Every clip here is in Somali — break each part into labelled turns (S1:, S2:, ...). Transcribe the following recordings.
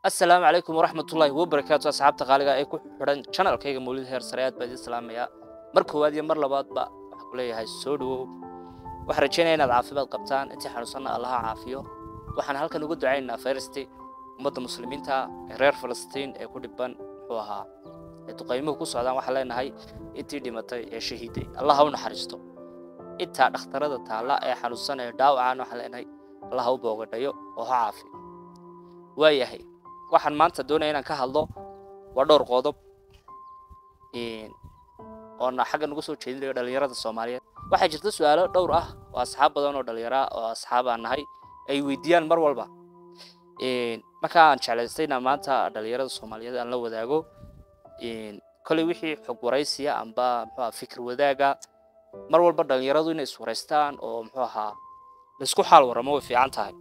S1: السلام عليكم ورحمة الله وبركاته أصحاب قالقة أي كحرن channel كيga مولد هير سريات بدي السلام يا مركو وادي مر لباد با حقولي هاي السودو وحرجينا إن العافية قبطان أنت حنوصلنا الله عافيه وحن هالك نقول دعينا فيرستي مدة مسلمين تا غير فلسطين أي كل بان وها تقيمه كوس عدم وحلينا هاي أنت دمتي شهيدي الله هون حرجته أنت اخترت تعالى أي حنوصلنا داو عنه حلينا هاي الله هو بوجديه وها عافية ويا هي waxaan maanta doonayaa inaan ka hadlo waa dhowr qodob oo xagga nagu soo jeedinayo dhalinyarada Soomaaliyeed waxa jirta su'aalo dhowr ah oo asxaab badan oo dhalinyaro oo asxaab aan nahay ay weydiiyaan mar walba marka aan jeclaystayna maanta dhalinyarada Soomaaliyeed aan la wadaago kale wixii xog waraysiya amba fikir wadaaga mar walba dhalinyaradu inay iswareystaan oo la isku xal waramo way fiican tahay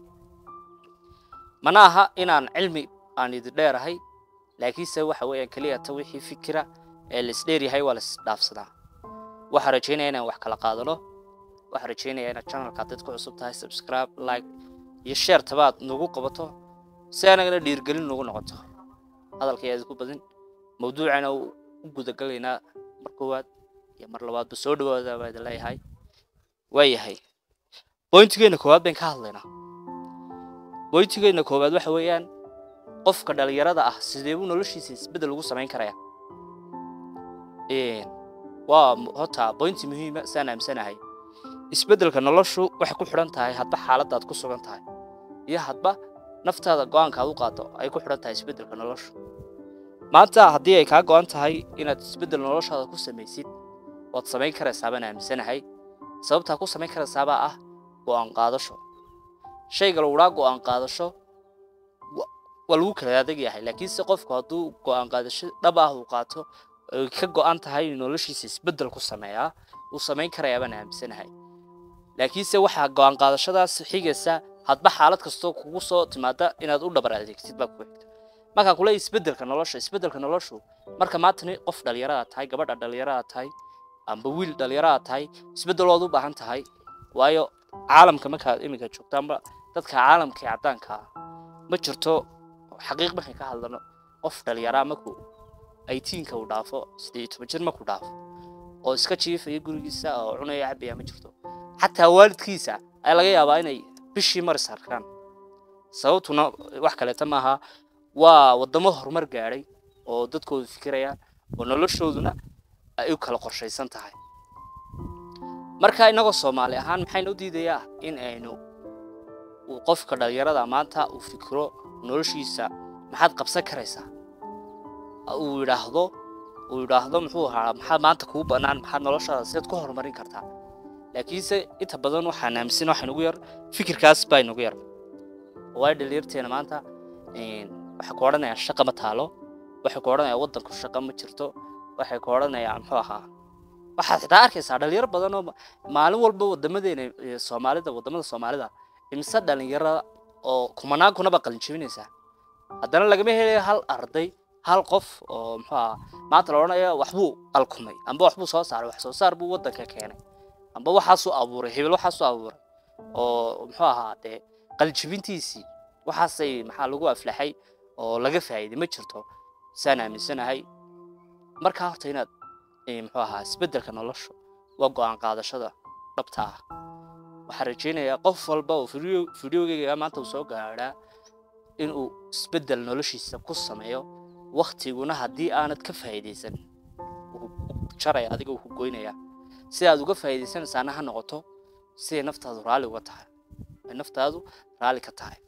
S1: manaha inaan cilmi aan idin dheerahay laakiin se waxa weeyaan kaliya ta wixii fikira ee la isdheeriyahay waa la isdhaafsadaa waxa rajaynayaa inaan wax kala qaadano waxa rajaynayaa in channelka dadku cusub tahay subscribe like iyo share tabaad nagu qabato si aanagana dhiirgelin nagu noqoto hadalkayga ku badin mawduucana u guda galaynaa mar koowaad iyo mar labaad soo dhawaada baad leeyahay waayahay pointigeena koowaad baan ka hadlaynaa pointigeena koowaad waxa weeyaan qofka dhalinyarada ah sidee uu noloshiisa isbedel ugu sameyn karaa waa hota point muhiim ah saanaamsanahay isbedelka noloshu waxa ku xiran tahay hadba xaaladaad ku sugan tahay iyo hadba naftaada go'aanka aad u qaato ay ku xiran tahay isbedelka noloshu maanta hadii ay ka go'an tahay inaad isbedel noloshaada ku sameysid waad sameyn karaysaa baan aaminsanahay sababta ku sameyn karaysaa ah go'aan qaadasho shayga lagu go'aan qaadasho waluu kala adag yahay laakiin si qofku haduu go'aan qaadasho dhab ah uu qaato ka go'an tahay noloshiisa isbedel ku sameeyaa uu sameyn karayaa baan aaminsanahay laakiin se waxa go'aan qaadashadaas xigaysa hadba xaalad kasto kugu soo timaada inaad u dhabar adeegtid ba ku xigta marka kula isbedelka noloshu marka maantani qof dhalinyarada tahay gabadha dhalinyarada tahay amba wiil dhalinyarada tahay isbedeloodu u baahan tahay waayo caalamka marka imika joogtaanba dadka caalamka cadaanka ma jirto xaqiiq markay ka hadlano qof dhalinyaro markuu 18 uu dhaafo 18 jir markuu dhaafo oo iska jiifay gurigiisa oo cunaya cabiya ma jirto hatta waalidkiisa ay laga yaabaa inay bishii mar sarkaan sababtuna wax kale tamaha waa wadamo horumar gaaray oo dadkoodu fikirayaan oo noloshooduna ay kala qorshaysan tahay marka inaga Soomaali ahaan maxay u diidayaa in aynu qofka dhalinyarada maanta uu fikiro noloshiisa maxaad qabsan karaysaa uu yiraahdo muxuu ahaa maxaad maanta ku banaan maxaad noloshaada sidoo ku horumarin kartaa laakiin se inta badan waxaan aaminsan waxaan ugu yar fikirkaas baa ugu yar way dhalinyarteena maanta waxa ku oranaya shaqo ma taalo waxa ku oranaya wadanku shaqo ma jirto waxa ku oranaya muxuu ahaa waxa xitaa arkaysaa dhalinyaro badan oo maalin walba wadamadeena wadamada Soomaalida imsa dhalinyaro oo kumanaan kuna baqal jibinaysa haddana lagama helayo hal arday hal qof oo maanta la oranayo waxbuu alkumay amba waxbuu soo saaray wax soo saar buu wadanka keenay amba waxa soo abuuray hebel waxa soo abuuray oo qaljibintiisi waxaasay lagu aflaxay oo laga faa'iiday ma jirto sana aaminsanahay marka horta inaad isbedelka noloshu waa go'aan qaadashada dhabta ah waxa rajaynayaa qof walba oo fiidiyowga maanta uu soo gaaraa in uu isbedel noloshiisa ku sameeyo waqtiguna hadii aanad ka faa'iideysan uu jaray adiga uu goynaya si aad uga faa'iideysanaysaa ha noqoto si naftaadu raali ka tahay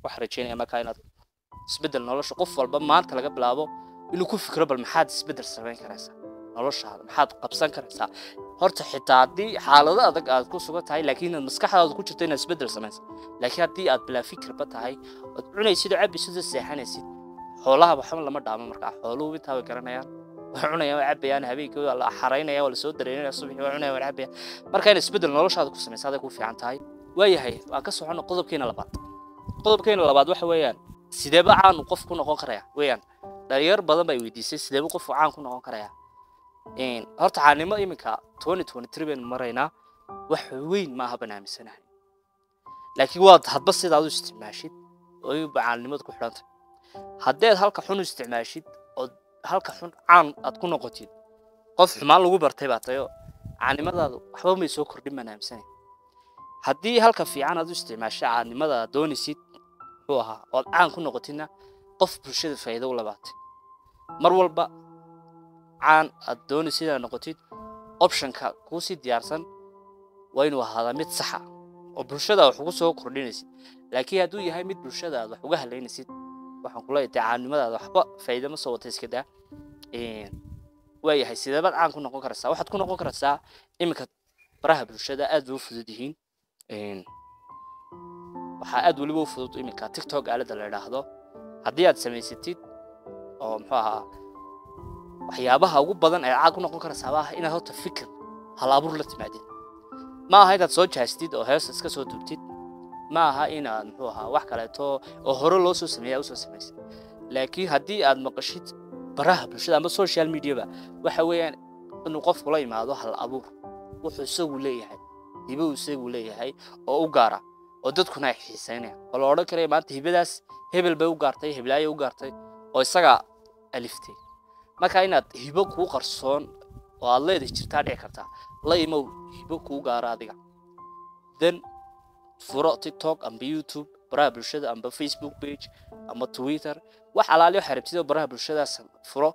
S1: waxa rajaynayaa marka inaad isbedel nolosha qof walba maanta laga bilaabo inuu ku fikiro bal maxaad isbedel sameyn karaysaa noloshaada maxaad qabsan karaysaa horta xitaa hadii xaalado adag aad ku sugan tahay laakiin maskaxdaadu ku jirto inaad isbedel sameyso laakiin hadii aad bila fikir ba tahay oo cunaysid cabisida seexanaysid xoolaha waxba lama dhaamo marka xooluhu inta way garanayaan wax cunayaan cabayaan habeenkii la xareynaya wala soo dareerinaya subaxii wax cunayaan cabayaan marka in isbedel noloshaada ku sameyso aad ku fiican tahay waayahay waa ka socono qodobkeena labaad waxa weeyaan sideeba caan qof ku noqon karaya weeyaan dhalinyar badan bay weydiisay sideeba qof caan ku noqon karaya horta caanimo iminka 2023 baan maraynaa wax weyn ma aha banaamisanahay laakiin waad hadba sidaad u isticmaashid oo bacaanimada ku xidhan tahay haddeed halka xun isticmaashid oo halka xun caan aad ku noqotid qof xumaan lagu bartay baa tayo caanimadaadu waxba ma soo kordhin manaamsan haddii halka fiican aad u isticmaashay caanimada doonisid oo aha oo caan ku noqotidna qof bulshada faa'iido u labaatay mar walba caan aad doonisid inaad noqotid optionka kuu si diyaarsan waa inuu ahaadaa mid sax ah oo bulshada wax ugu soo kordhinaysid laakiin hadduu yahay mid bulshada aad wax uga haleynaysid waxaan kula leeyahay caanimadaada waxba faa'iido ma soo wata iska daa waayahay sideebaad caan ku noqon karaysaa waxaad ku noqon karaysaa iminka baraha bulshada aad u fudud yihiin waxaa aad waliba u fudud iminka TikTok aalada la yiraahdo haddii aad samaysatid oo muxuu ahaa waxyaabaha ugu badan ee caan ku noqon karaysaa waa inaad horta fikir hal abuur la timaadid ma aha inaad soo jaastid oo hees iska soo duubtid ma aha inaad muxuu ahaa wax kaleeto oo hore loo soo sameeyay u soo sameysay laakiin haddii aad maqashid baraha bulshada ama social media ba waxa weeyaan inuu qofku la yimaado hal abuur wuxuu isagu leeyahay hibo isagu leeyahay oo u gaara oo dadkuna ay xiisaynayaan oo la oran karay maanta hibadaas hebel bay u gaartay heblaayo u gaartay oo isaga aliftay marka inaad hibo ku qarsoon oo aad leedahay jirtaa dhici karta la imo hibo ku gaara adiga then furo TikTok amba YouTube baraha bulshada amba Facebook page amba Twitter wax alaaliyo xarabtido baraha bulshadaas furo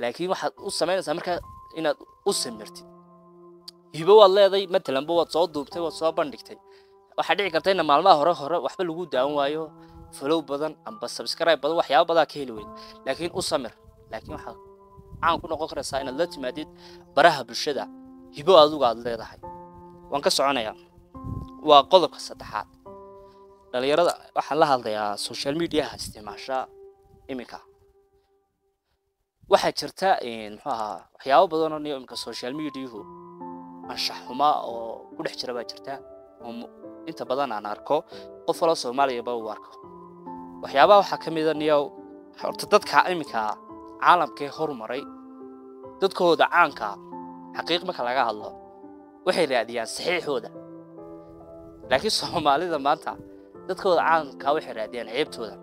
S1: laakiin waxaad u sameynaysaa marka inaad u samirtid hibo waad leedahay matalan waad soo duubtay waad soo bandhigtay waxa dhici karta in maalmaha hore waxba lagu daawan waayo follow badan amba subscribe badan waxyaabo badan ka heli weyn laakiin u samir laakiin waxa caan ku noqon karaysaa inaad la timaadid baraha bulshada hibo adigu aad leedahay waan ka soconayaa waa qodobka saddexaad dhalinyarada waxaan la hadlayaa social media isticmaasha iminka waxa jirta muxuu ahaa waxyaabo badan oo iminka social media-hu anshax xumo oo ku dhex jira baa jirta oo inta badan aan arko qof wala Soomaaliya ba uu arko waxyaabaha waxa kamid ah niyow horta dadka iminka caalamka horumaray dadkooda caanka xaqiiq marka laga hadlo waxay raadiyaan saxiixooda laakiin Soomaalida maanta dadkooda caanka waxay raadiyaan ceebtooda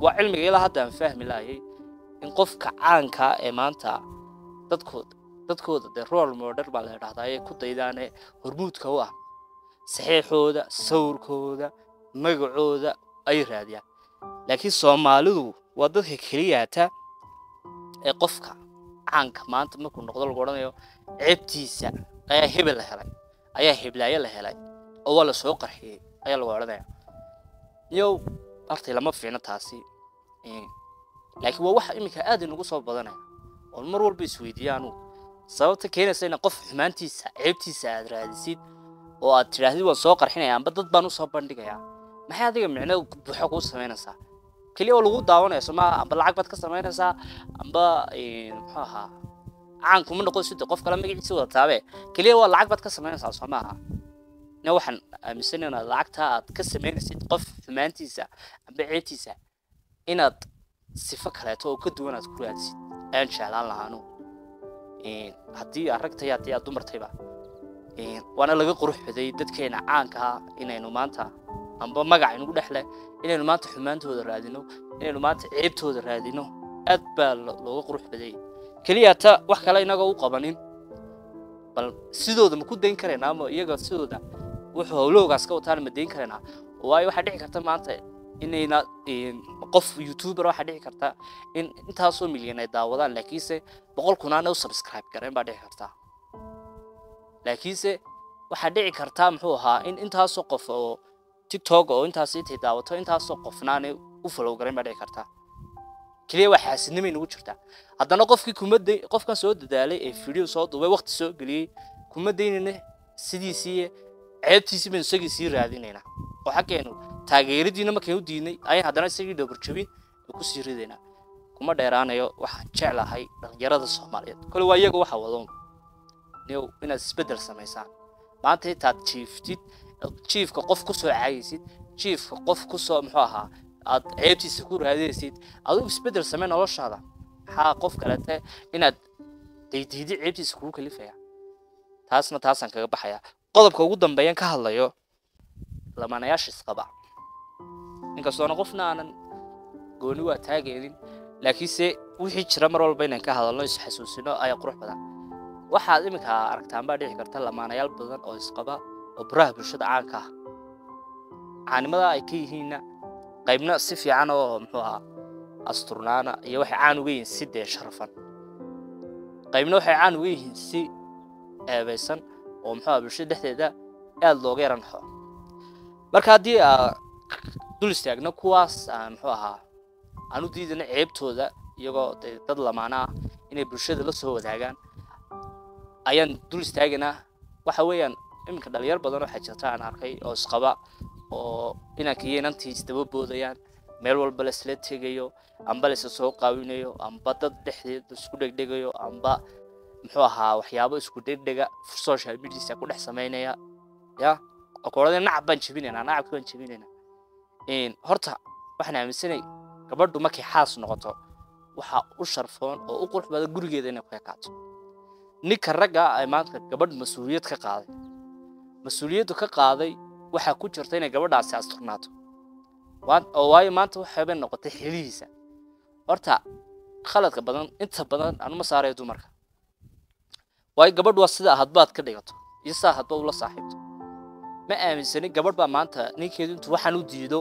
S1: waa cilmiga ilaa hadda aan fahmi lahayn in qofka caanka ee maanta dadkooda the role model baa la yiraahdaa ay ku daydaan hormuudka u ah saxiixooda sawirkooda magacooda ay raadiyaan laakiin Soomaalidu waa dadka kaliya ee qofka caanka maanta markuu noqdo lagu oranayo ceebtiisa ayaa hebel la helay ayaa heblaayo la helay oo wala soo qarxiyay ayaa lagu oranayaa yow artay lama fiicna taasi laakiin waa wax iminka aad inagu soo badanaya oo mar walba isweydiiyaan sababta keenaysa in qof xumaantiisa ceebtiisa aad raadisid oo aad tiraahdo waan soo qarxinaya amba dad baan u soo bandhigaya maxay adiga micno buuxa ku sameynaysaa kaliya oo lagu daawanayo Soomaa amba lacag baad ka sameynaysaa amba muxuu ahaa caan kuma noqon sidoo qof kale magaciisa wada taabe kaliya waa lacag baad ka sameynaysaa Soomaa waxaan aaminsanaynaa lacagta aad ka sameynaysid qof xumaantiisa amba ceebtiisa inaad sifo kale oo ka duwan aad ku raadsid aan jeclaan lahaano haddii aragtay haddii aad dumartayba waana laga qurux baday dadkeena caanka inaynu maanta amba magac inagu dhexle inaynu maanta xumaantooda raadino inaynu maanta ceebtooda raadino aad baa looga qurux baday kaliya ta wax kale inaga u qabanin bal sidooda ma ku dayn karayna ama iyaga sidooda wuxuu hawloogaas ka wataan ma dayn karayna waayo waxa dhici karta maanta inayna qof YouTuber waxa dhici karta in intaasoo milyan ay daawadaan laakiinse 100 kun aan u subscribe gareyn baa dhici karta laakiinse waxa dhici karta muxuu ahaa in intaasoo qof oo TikTok oo intaas intay daawato intaasoo qofnaan u follow gareyn baa dhici karta kaliya waxa xasinimo inagu jirta haddana qofkan soo dadaalay ee video soo duubay waqti soo galiyay kuma daynina sidiisii ceebtiisii baan isagii raadinayna oo xaqeenu taageeradiina markay u diinay ayaan haddana isagii dhabar jabin ku sii ridayna kuma dheeraanayo waxa jeclahay dhalinyarada Soomaaliyeed kale waa iyaga waxa wadon niyow inaad isbedel samaysaan maanta intaad chiefka qof ku soo caaysid chiefka qof ku soo muxuu ahaa aad ceebtiisa ku raadinaysid adigu isbedel samee noloshaada maxaa qof kale inaad deydidi ceebtiisa ku kalifaya taasan kaga baxaya qodobka ugu dambeeyaan ka hadlayo lamanayaasha isqaba inkastoo qofna aanan gooni waa taageerin laakiinse wixii jira mar walba inaan ka hadalno is xasuusino ay qurux badan waxaad imika aragtaan baa dhici karta lamaanayaal badan oo isqaba oo baraha bulshada caanka ah caanimada ay ka yihiin qaybna si fiican oo muxuu ahaa asturnaana iyo waxay caan uga yihiin si dee sharafan qaybna waxay caan uga yihiin si eebaysan oo muxuu ahaa bulshada dhexdeeda aad looga yaranxo marka haddii dul istaagno kuwaas muxuu ahaa aanu diidana ceebtooda iyagoo dad lamaana ah inay bulshada la soo wadaagaan ayaan dul istaagana waxa weeyaan iminka dhalinyar badan oo xajirta aan arkay oo isqaba oo inanka inantii isdaba boodayaan meel walba la isla tegayo amba la soo qaawinayo amba dad dhexdeeda isku dhegdhegayo amba muxuu ahaa waxyaabo isku dhegdhega social media ku dhex sameynaya ya aqoonada nacban jabinayna horta waxaan aaminsanay gabadhu markay xaas noqoto waxa u sharfoon oo u qurux badan gurigeeda inay ku ekaato ninka ragga ay maanta gabadh mas'uuliyad ka qaaday waxa ku jirta inay gabadhaasi asturnaato waayo maanta waxay bay noqotay xilihiisa horta khaladka badan inta badan aanu ma saaray dumarka waayo gabadhu waa sida hadbaad ka dhigato iyo saa hadba ula saaxiibto ma aaminsanin gabadh baa maanta ninkeedu intuu waxaan u diido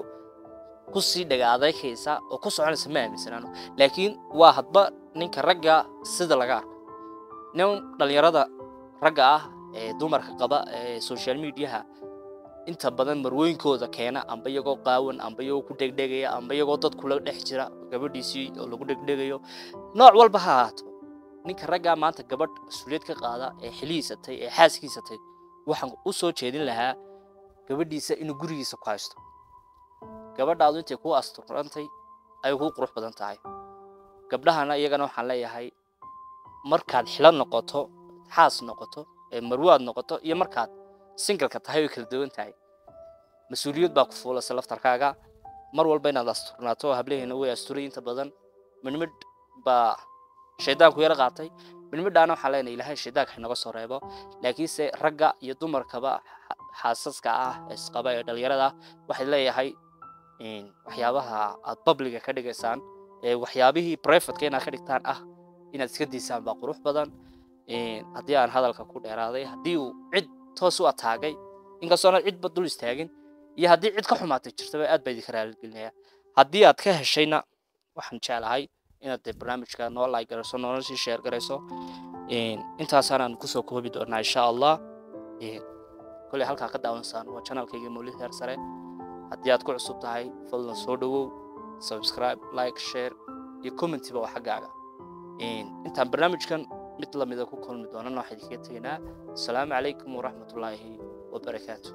S1: ku sii dhagaaday kaysa oo ku soconaysa ma aaminsanaano laakiin waa hadba ninka ragga sida laga arko nin dhalinyarada ragga ah ee dumarka qaba ee social media inta badan marwooyinkooda keena amba iyagoo qaawan amba iyagoo ku dhegdhegaya amba iyagoo dad kula dhex jira gabadhiisii oo lagu dhegdhegayo nooc walba ha ahaato ninka ragga maanta gabadh mas'uuliyad ka qaada ee xiliisatay ee xaaskiisatay waxaan u soo jeedin lahaa gabadhiisa inuu gurigiisa ku haysto gabadhaadu intay ku asturantay ay ugu qurux badan tahay gabdhahana iyagana waxaan leeyahay markaad xilan noqoto xaas noqoto ee marwaad noqoto iyo markaad single-ka tahay oo kala duwan tahay mas'uuliyad baa ku fuulaysa laftarkaaga mar walba inaad asturnaato hableena way asturay inta badan midmid baa shaydaanku yara qaatay midmidana waxaan leenahay ilaahay shaydaanka inaga soo reebo laakiinse ragga iyo dumarkaba xaasaska ah isqaba ee dhalinyarada waxay leeyahay waxyaabaha aad public ka dhigaysaan ee waxyaabihii private inaad ka dhigtaan ah inaad iska diisaan baa qurux badan haddii aan hadalka ku dheeraaday haddii uu cid toos u ataagay inkastoo aan cid badul istaagin iyo haddii cid ka xumaatay jirtaba aad bay idinka raaligelinayaa haddii aad ka heshayna waxaan jeclahay inaad barnaamijka noo like garayso noona sii share garayso intaasaan kusoo koobi doonaa insha Allah kulli halka ka daawansaan waa channelkayga Mawlid Heer Sare haddii aad ku cusub tahay fadlan soo dhawow subscribe like share iyo comment ba waxa xagaaga intaan barnaamijkan mid la mid ah ku kulmi doonana waxaan idinka tegaynaa assalaamu calaykum wa rahmatullaahi wa barakaatuh